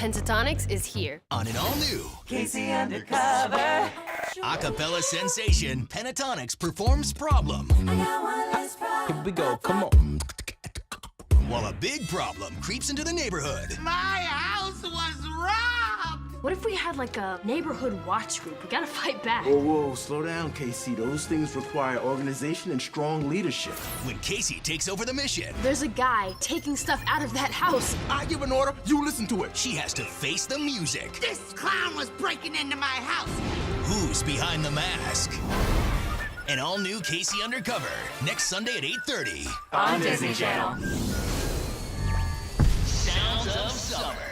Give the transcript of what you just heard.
Pentatonix is here. On an all-new Casey Undercover. acapella sensation, Pentatonix performs Problem. Here we go, come on. While a big problem creeps into the neighborhood. My house was robbed! What if we had like a neighborhood watch group? We gotta fight back. Whoa, slow down, Casey. Those things require organization and strong leadership. When Casey takes over the mission, There's a guy taking stuff out of that house. I give an order, you listen to it. she has to face the music. This clown was breaking into my house! Who's behind the mask? An all-new Casey Undercover, next Sunday at 8:30. On Disney Channel. Sounds of Summer.